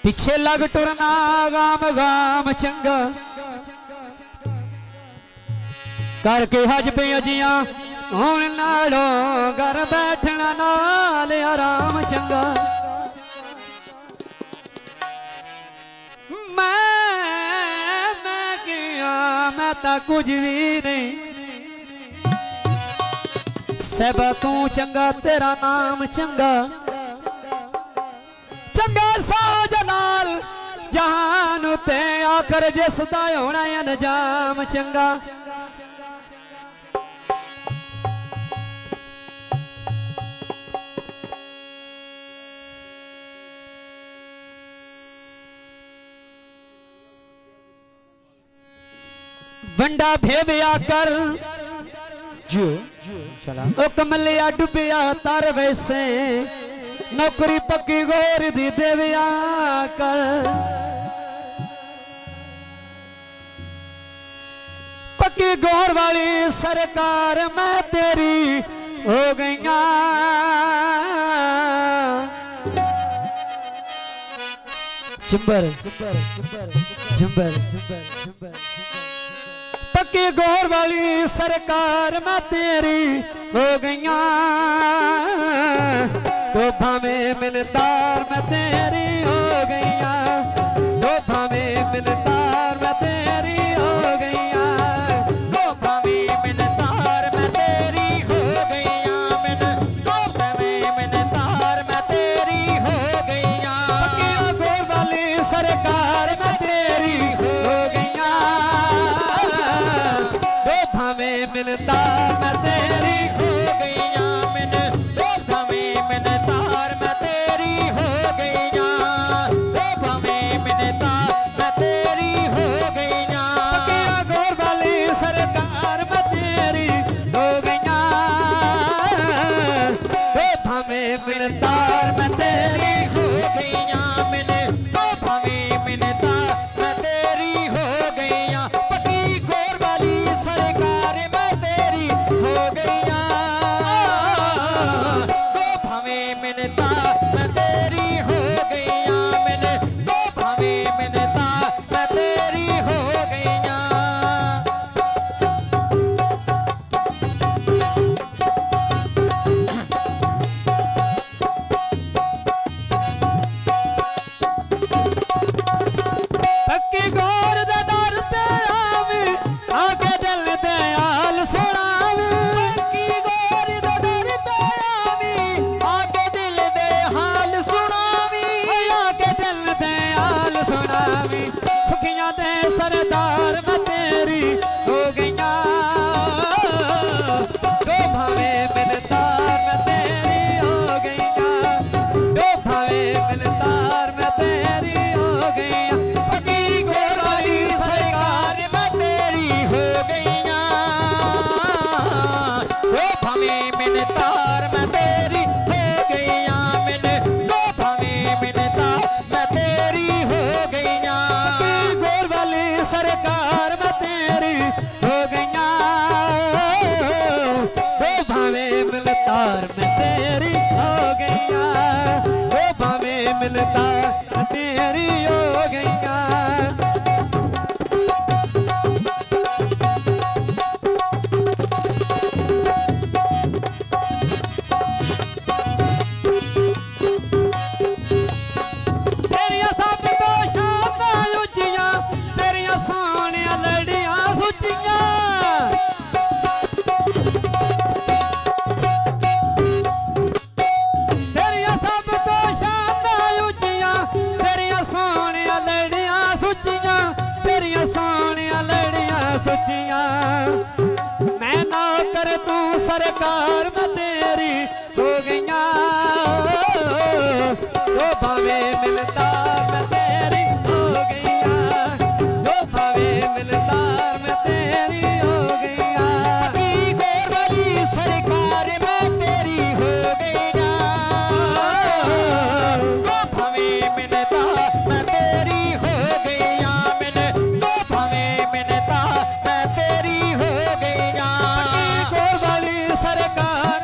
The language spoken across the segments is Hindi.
पिछे लग टुरना गाम गाम चंगा करके हज पे अजिया हुण नालों घर बैठना नाल आराम चंगा। मैं किया मैं ता कुछ भी नहीं सब तू चंगा तेरा नाम चंगा चंगा सा जलाल जहान ते आखर जिसदा होना अंजाम चंगा। बंडा भेबिया कर जो ओ कमलिया डुबिया तार वैसे नौकरी पक्की गोर दी देविया कर पक्की गोर वाली सरकार मैं तेरी हो गईया। झुंबर पक्की गोर वाली सरकार मैं तेरी हो गईया। तो भावे मिलदार मैं तेरी हो गईया तो भावे मिलदार मैं तेरी हो गईया तो भावे मिलदार मैं तेरी हो गईया तो भावे मिलदार मैं तेरी हो गईया। पक्की गोर वाली सरकार मैं तेरी हो गईया तो भावे मिलदार मैं तेरी हो गईया मिलदार मैं तेरी हो गईया मैंने तो भावे मिलदार मैं तेरी हो गईया। पक्की गोर वाली सरकार मैं तेरी हो गईया तो भावे मिलदार मैं तेरी हो गईया मैंने तो भावे मिलदार मैं तेरी हो गईया। सरदार मैं तेरी हो गईया तो भावे मिलदार मैं तेरी हो गईया तो भावे मिलदार मैं तेरी हो गईया। पक्की गोर वाली सरकार मैं तेरी हो गईया तो भावे मिलदार मैं तेरी हो गईया मैंने तो भावे मिलदार मैं तेरी हो गईया। सरकार मैं तेरी हो गईया तो भावे मिलदार मैं तेरी हो गईया तो भावे मिलदार मैं तेरी हो गईया। मैं नौकर तू सरकार मैं तेरी हो गईया तो भावे मिलदार मैं तेरी हो गईया तो भावे मिलदार मैं तेरी हो गईया। पक्की गोर वाली सरकार मैं तेरी हो गईया तो भावे मिलदार मैं तेरी हो गईया मैंने तो भावे मिलदार मैं तेरी हो गईया। पक्की गोर वाली सरकार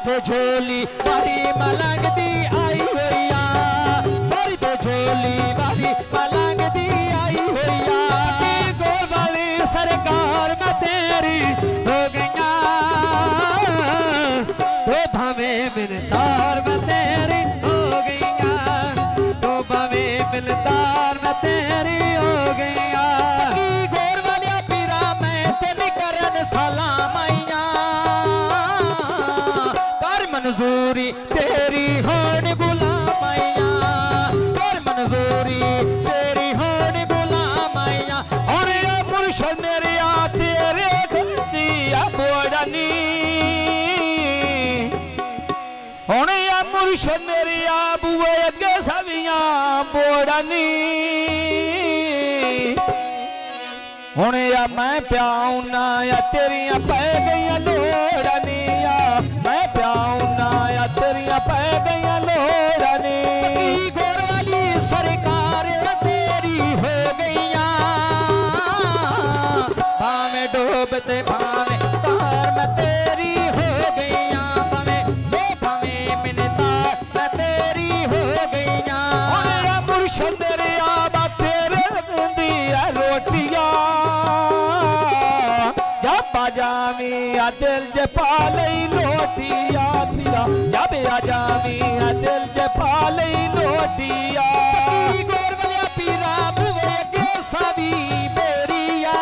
ते झोली मारी मलंग दी आई होइया, बारी ते झोली मारी मलंग दी आई होइया। गोर वाली सरकार में तेरी हो गईया, तो भावे मिलतार में तेरी हो गईया, तो भावे मिलतार में तेरी हो गईया। गोर वालिया पीरा मैं तेन करन सलाम आईया, कर मंजूरी तेरी होन गुलाम आईया, कर मंजूरी तेरी होन गुलाम आईया। और ये मुर्शद मेरी आ तेरे दिया बोड़नी, हुण या मुर्शद मेरी आ बुए अगे सवियां बोड़नी, हुण या मैं प्याऊना या तेरियां पै गईयां लोड़निया, मैं प्याऊना या तेरियां पै गईयां लोड़नी। गोर वाली सरकार तेरी हो गईयां, भावें डूबते भावें तार में तेरी हो गईयां, भावें मिनतार में तेरी हो गईयां। मुर्शद मेरे आबा तेरे दिया रोटियां, जामी आ दिल ज पालई लोटिया तेरा, जब आ जामी आ दिल ज पालई लोटिया। गोर वालिया पीरा बुवे अगे सावी मेरिया,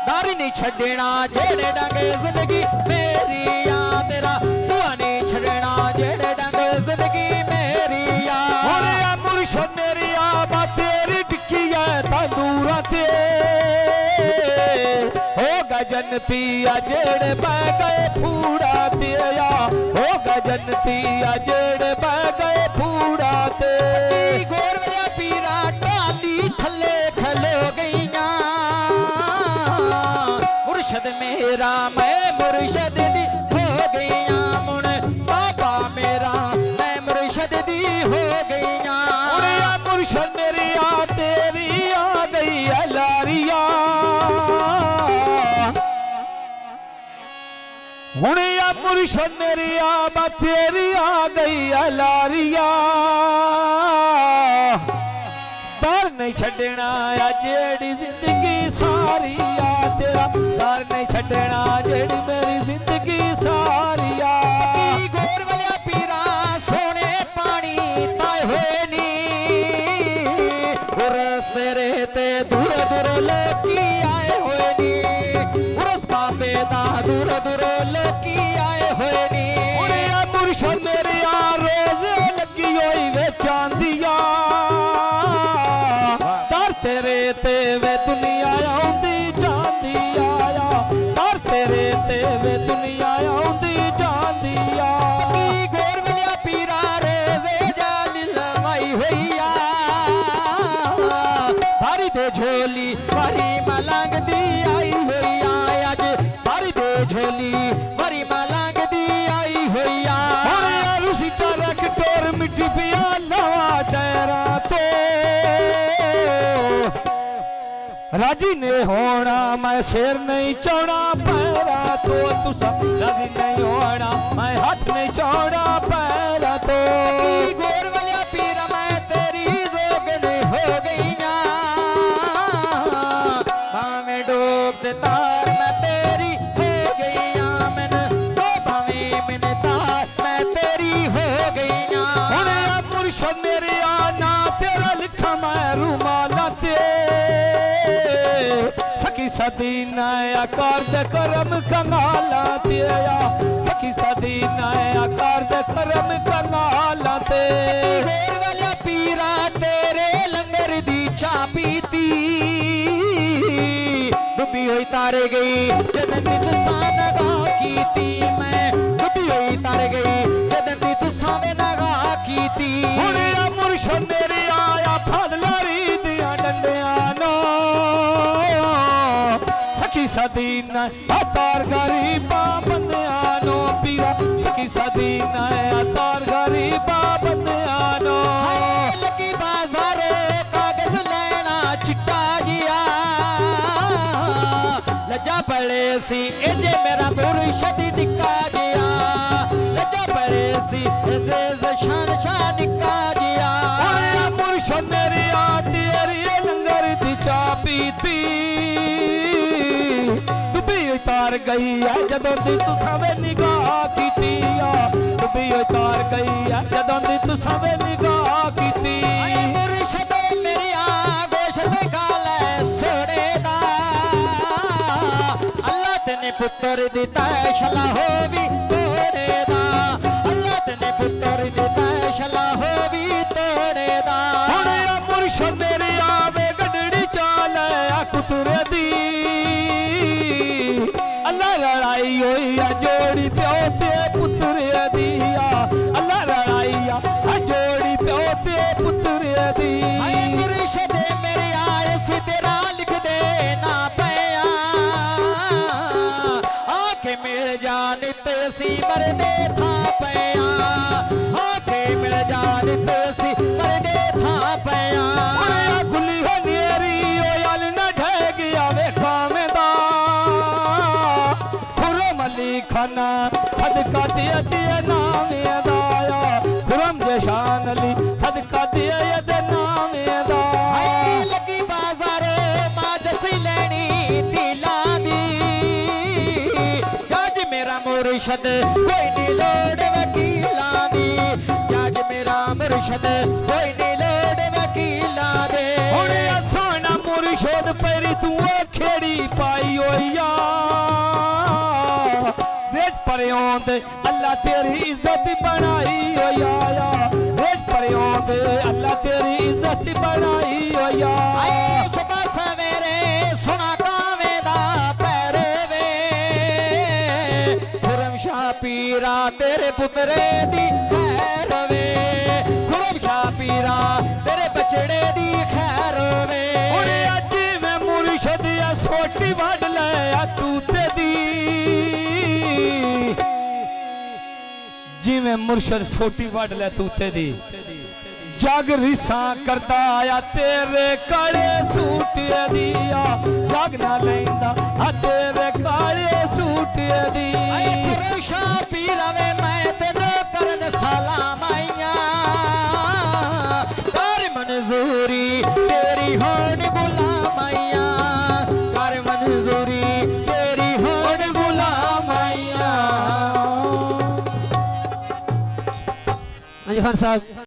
दारी नहीं छड़ना जेड़े डंगे जिंदगी मेरिया, तेरा बुआ नहीं छड़ना जेड़े डंगे जिंदगी मेरिया। मुर्शद मेरी आबा तेरी टिक्की है तंदूरा ते, होगा जनती अजड़ बह गए फूड़ा तेया, होगा जनती अजड़ बह गए फूड़ा ते। गोर वालिया पीरा टाली थले खलो गईयां, मुर्शद मेरा मैं मुर्शद दी हो गईयां, मुन बाबा मेरा मैं मुर्शद दी हो गईयां। मुर्शद मेरी आ तेरी आ गई है लारिया, हुण या मुर्शद मेरी आबा तेरी आ गई है लारिया, तार नहीं छड़ना या जेड़ी जिंदगी सारी आ तेरा, तार नहीं छड़ना जेड़ी मेरी जिंदगी सारी आ। गोर वालिया पीरा सोने पानी ताए होए नी, उरस तेरे ते दूर दूर लोकी आए होए नी, उरस बाबे दा दूर दूर लोकी आए होए नी। मुर्शद मेरे आ रोजे लगी होई वे चांदिया, तार तेरे ते वे दुनिया आउंदी जांदी आया, तार तेरे ते वे दुनिया आउंदी जांदी आ। गोर वालिया पीरा रोजे जान लवाई होइया, भारी दे झोली भारी मलंग दी आई होइया, अज भारी दे झोली भारी मलंग दी आई होइया। रुसीटा रख टोर मिट्टी पिया नवा टैरा तो, राजी ने होना मैं शेर नहीं चौड़ा पैरा तो, तुसा राजी नहीं होना मैं हाथ नहीं चौड़ा पैरा तो। गोर वालिया पीरा मैं तेरी जोगन हो गईया, भावें डूबते तार मैं तेरी हो गईया, मैंने तो भावें मिनतार मैं तेरी हो गईया। मुर्शद मेरे आना तेरा लिखा मैं रुमाला ते, सखी सदी नया कर दे करम कंगाला तेया, सखी सदी नया कर दे करम कंगाला ते। गोर वालिया पीरा तेरे लंगर दी चा पीती, डुबी हुई तारे गई जदन दी तुसां नगा कीती, मैं डुबी हुई तारे गई जदन दी तुसां नगा कीती। मुर्शद मेरे आया फल लारी दिया डंडिया नो, सखी सदी नया तार गरीबा बंदिया नो पीरा, सखी सदी नया तार गरीबा बंदिया नो। लगी बाजार कागज लेना चिट्टा जिया, लजा पड़े सी एजे मेरा मुर्शद निका गया, अज़ीज़ शान शाह निका जिया मुर्शद मेरी आती लंगर दी चा पीती डुबी उतार गई है जदों दी तुसां वे निगाह कीती डुबी उतार गई है जदों दी तुसां वे निगाह कीती मुर्शद मेरी गोश गाले सोने दा अल्लाह तेने पुत्र दिता शला हो भी तोड़े दा अल्लाह तेने पुत्र दिता शला हो भी तोड़े दा हुण मुर्शद मेरी आवे गडड़ी चाल कुतरे दी अल्लाह लड़ाई होई जोड़ी प्यो ते पुत्र दी अल्लाह लड़ाई जोड़ी प्यो ते पुत्र दी मुर्शद मेरी आयस तेरा लिख दे ना पया आके मिल जान तेसी मरने था पया आके मिल जान तेसी मरने था पया गुली है नेरी ओ याल न ढह गया वे कामेदा खुरम अली खाना सदका दिया दिया नाम दाया खुरम जशान अली सदका दिया यद नाम दा लगी बाजार माजसी लेनी दिलानी जज मेरा मुर्शद कोई नहीं लोड़ वकीलानी जज मेरा मुर्शद कोई नहीं लोड़ वकीला दे हुणे सोना मुर्शद परी तू खेड़ी पाई होया वेट परयोंद अल्लाह तेरी इज्जत बनाई होया वेट परयोंद अल्लाह तेरी इज्जत बनाई होया सुबह सवेरे सुना कावे दा पैरे वे खुरम शाह पीरा तेरे पुतरे दी खैर वे खुरम शाह पीरा तेरे बचड़े दी खैर वे हुणे अज मैं मुर्शद सोटी वड ले तू ते दी जिवें मुर्शद सोटी वड ले तू ते दी जग रिसा करता आया तेरे काले सूट दिया जग ना लेंदा तेरे काले सूट दी शाह पीरा वे मैं तेरे करन सलाम आईया कर मंजूरी तेरी होन गुलाम आईया कर मंजूरी तेरी होन गुलाम आईया खान साहब